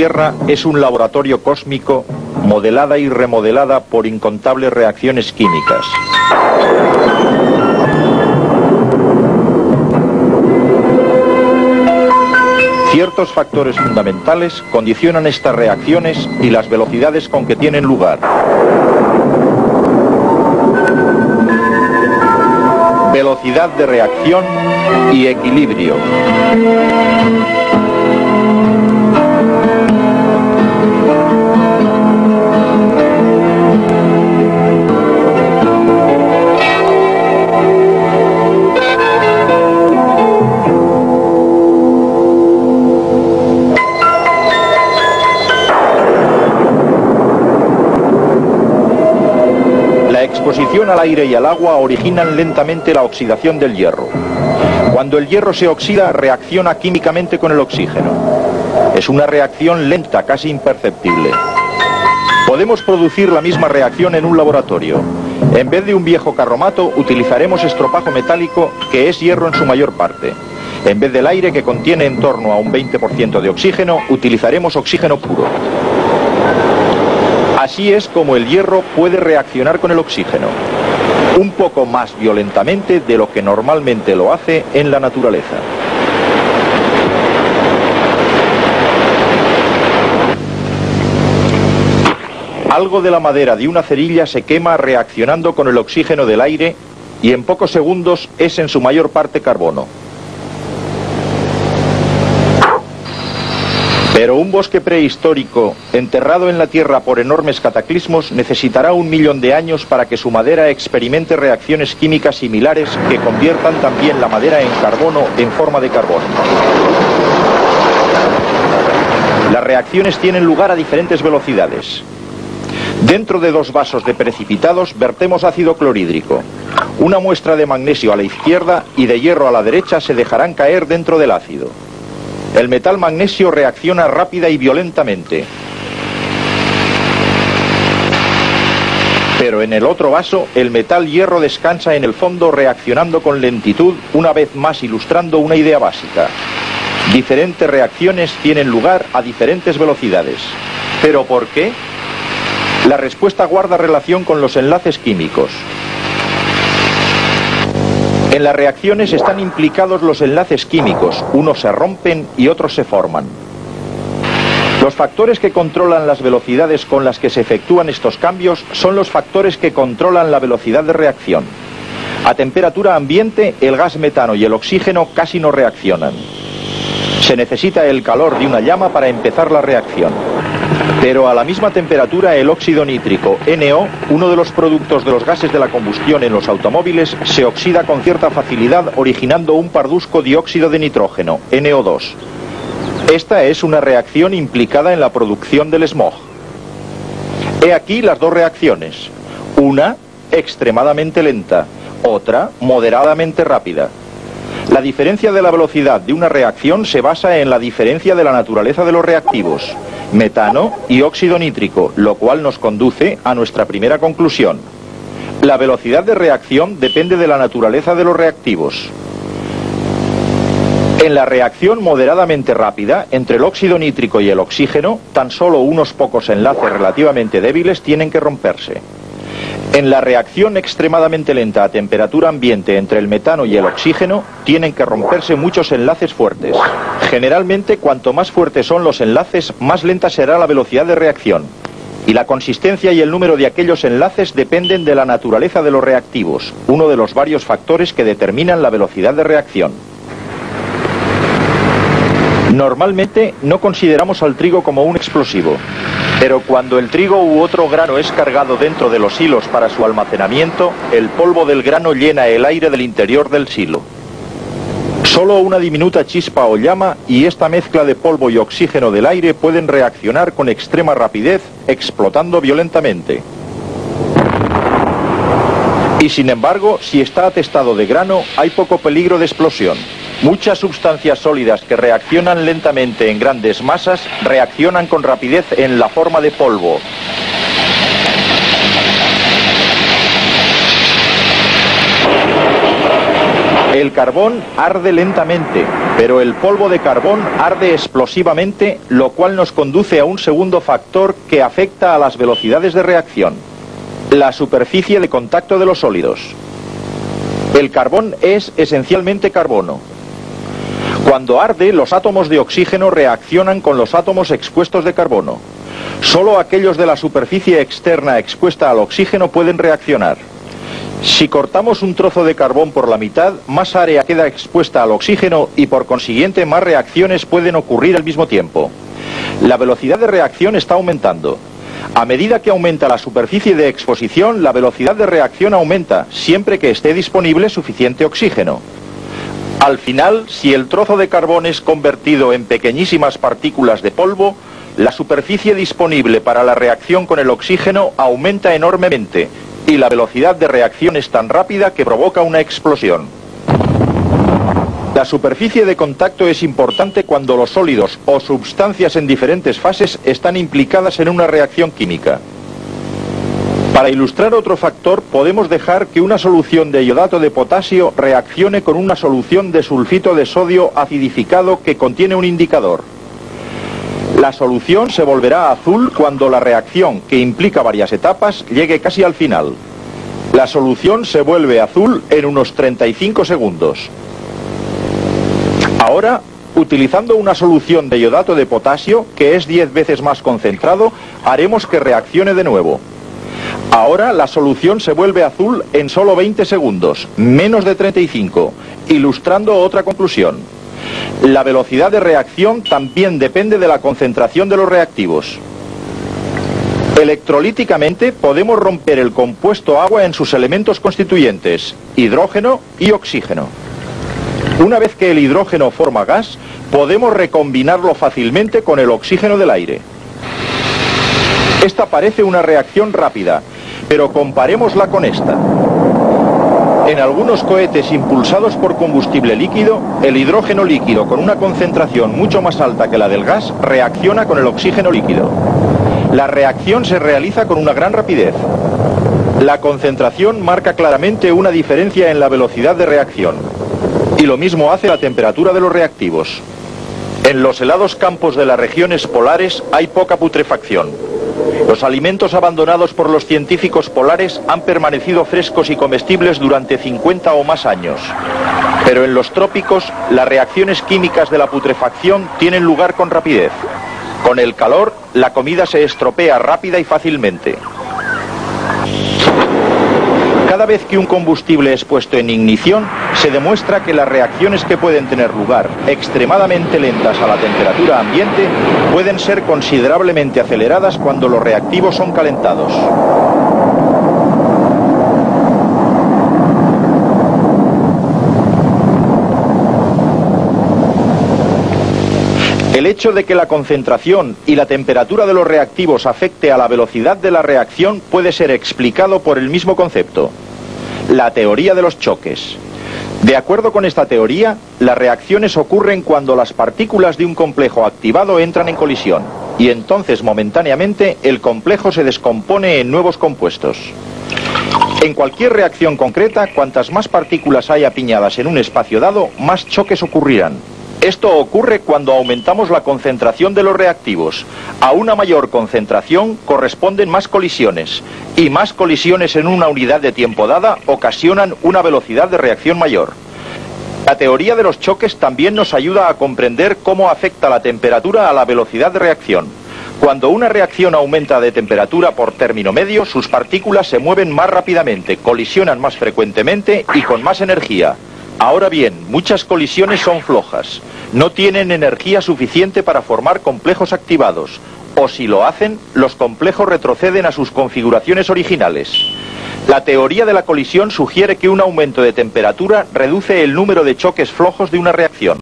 Tierra es un laboratorio cósmico modelada y remodelada por incontables reacciones químicas. Ciertos factores fundamentales condicionan estas reacciones y las velocidades con que tienen lugar. Velocidad de reacción y equilibrio. La exposición al aire y al agua originan lentamente la oxidación del hierro. Cuando el hierro se oxida, reacciona químicamente con el oxígeno. Es una reacción lenta, casi imperceptible. Podemos producir la misma reacción en un laboratorio. En vez de un viejo carromato, utilizaremos estropajo metálico, que es hierro en su mayor parte. En vez del aire, que contiene en torno a un 20% de oxígeno, utilizaremos oxígeno puro. Así es como el hierro puede reaccionar con el oxígeno, un poco más violentamente de lo que normalmente lo hace en la naturaleza. Algo de la madera de una cerilla se quema reaccionando con el oxígeno del aire y en pocos segundos es en su mayor parte carbono. Pero un bosque prehistórico, enterrado en la tierra por enormes cataclismos, necesitará 1 millón de años para que su madera experimente reacciones químicas similares que conviertan también la madera en carbono en forma de carbono. Las reacciones tienen lugar a diferentes velocidades. Dentro de 2 vasos de precipitados vertemos ácido clorhídrico. Una muestra de magnesio a la izquierda y de hierro a la derecha se dejarán caer dentro del ácido. El metal magnesio reacciona rápida y violentamente. Pero en el otro vaso, el metal hierro descansa en el fondo reaccionando con lentitud, una vez más ilustrando una idea básica. Diferentes reacciones tienen lugar a diferentes velocidades. ¿Pero por qué? La respuesta guarda relación con los enlaces químicos. En las reacciones están implicados los enlaces químicos, unos se rompen y otros se forman. Los factores que controlan las velocidades con las que se efectúan estos cambios son los factores que controlan la velocidad de reacción. A temperatura ambiente, el gas metano y el oxígeno casi no reaccionan. Se necesita el calor de una llama para empezar la reacción. Pero a la misma temperatura el óxido nítrico, NO, uno de los productos de los gases de la combustión en los automóviles, se oxida con cierta facilidad originando un pardusco dióxido de nitrógeno, NO2. Esta es una reacción implicada en la producción del smog. He aquí las 2 reacciones. Una, extremadamente lenta. Otra, moderadamente rápida. La diferencia de la velocidad de una reacción se basa en la diferencia de la naturaleza de los reactivos, metano y óxido nítrico, lo cual nos conduce a nuestra primera conclusión. La velocidad de reacción depende de la naturaleza de los reactivos. En la reacción moderadamente rápida, entre el óxido nítrico y el oxígeno, tan solo unos pocos enlaces relativamente débiles tienen que romperse. En la reacción extremadamente lenta a temperatura ambiente entre el metano y el oxígeno, tienen que romperse muchos enlaces fuertes. Generalmente, cuanto más fuertes son los enlaces, más lenta será la velocidad de reacción. Y la consistencia y el número de aquellos enlaces dependen de la naturaleza de los reactivos, uno de los varios factores que determinan la velocidad de reacción. Normalmente no consideramos al trigo como un explosivo, pero cuando el trigo u otro grano es cargado dentro de los silos para su almacenamiento, el polvo del grano llena el aire del interior del silo. Solo una diminuta chispa o llama y esta mezcla de polvo y oxígeno del aire pueden reaccionar con extrema rapidez, explotando violentamente. Y sin embargo, si está atestado de grano, hay poco peligro de explosión. Muchas sustancias sólidas que reaccionan lentamente en grandes masas reaccionan con rapidez en la forma de polvo. El carbón arde lentamente, pero el polvo de carbón arde explosivamente, lo cual nos conduce a un segundo factor que afecta a las velocidades de reacción: la superficie de contacto de los sólidos. El carbón es esencialmente carbono. Cuando arde, los átomos de oxígeno reaccionan con los átomos expuestos de carbono. Solo aquellos de la superficie externa expuesta al oxígeno pueden reaccionar. Si cortamos un trozo de carbón por la mitad, más área queda expuesta al oxígeno y por consiguiente más reacciones pueden ocurrir al mismo tiempo. La velocidad de reacción está aumentando. A medida que aumenta la superficie de exposición, la velocidad de reacción aumenta, siempre que esté disponible suficiente oxígeno. Al final, si el trozo de carbón es convertido en pequeñísimas partículas de polvo, la superficie disponible para la reacción con el oxígeno aumenta enormemente y la velocidad de reacción es tan rápida que provoca una explosión. La superficie de contacto es importante cuando los sólidos o sustancias en diferentes fases están implicadas en una reacción química. Para ilustrar otro factor, podemos dejar que una solución de iodato de potasio reaccione con una solución de sulfito de sodio acidificado que contiene un indicador. La solución se volverá azul cuando la reacción, que implica varias etapas, llegue casi al final. La solución se vuelve azul en unos 35 segundos. Ahora, utilizando una solución de iodato de potasio, que es 10 veces más concentrado, haremos que reaccione de nuevo. Ahora la solución se vuelve azul en solo 20 segundos, menos de 35, ilustrando otra conclusión. La velocidad de reacción también depende de la concentración de los reactivos. Electrolíticamente podemos romper el compuesto agua en sus elementos constituyentes, hidrógeno y oxígeno. Una vez que el hidrógeno forma gas, podemos recombinarlo fácilmente con el oxígeno del aire. Esta parece una reacción rápida, pero comparémosla con esta. En algunos cohetes impulsados por combustible líquido, el hidrógeno líquido con una concentración mucho más alta que la del gas reacciona con el oxígeno líquido. La reacción se realiza con una gran rapidez. La concentración marca claramente una diferencia en la velocidad de reacción. Y lo mismo hace la temperatura de los reactivos. En los helados campos de las regiones polares hay poca putrefacción. Los alimentos abandonados por los científicos polares han permanecido frescos y comestibles durante 50 o más años. Pero en los trópicos, las reacciones químicas de la putrefacción tienen lugar con rapidez. Con el calor, la comida se estropea rápida y fácilmente. Cada vez que un combustible es puesto en ignición, se demuestra que las reacciones que pueden tener lugar, extremadamente lentas a la temperatura ambiente, pueden ser considerablemente aceleradas cuando los reactivos son calentados. El hecho de que la concentración y la temperatura de los reactivos afecte a la velocidad de la reacción puede ser explicado por el mismo concepto: la teoría de los choques. De acuerdo con esta teoría, las reacciones ocurren cuando las partículas de un complejo activado entran en colisión, y entonces momentáneamente el complejo se descompone en nuevos compuestos. En cualquier reacción concreta, cuantas más partículas hay apiñadas en un espacio dado, más choques ocurrirán. Esto ocurre cuando aumentamos la concentración de los reactivos. A una mayor concentración corresponden más colisiones, y más colisiones en una unidad de tiempo dada ocasionan una velocidad de reacción mayor. La teoría de los choques también nos ayuda a comprender cómo afecta la temperatura a la velocidad de reacción. Cuando una reacción aumenta de temperatura por término medio, sus partículas se mueven más rápidamente, colisionan más frecuentemente y con más energía. Ahora bien, muchas colisiones son flojas. No tienen energía suficiente para formar complejos activados, o si lo hacen, los complejos retroceden a sus configuraciones originales. La teoría de la colisión sugiere que un aumento de temperatura reduce el número de choques flojos de una reacción.